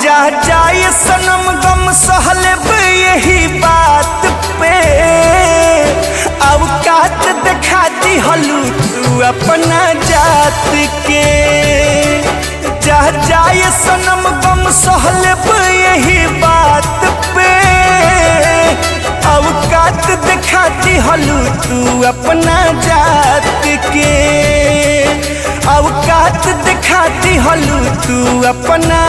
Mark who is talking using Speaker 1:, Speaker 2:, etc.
Speaker 1: जा जाए सनम गम सहलब यही बात पे। औकात दिखाती हलू तू अपना जात के। जा जाए सनम गम सहलब यही बात पे। औकात दिखाती हलू तू अपना जात के। औकात दिखाती हलू तू अपना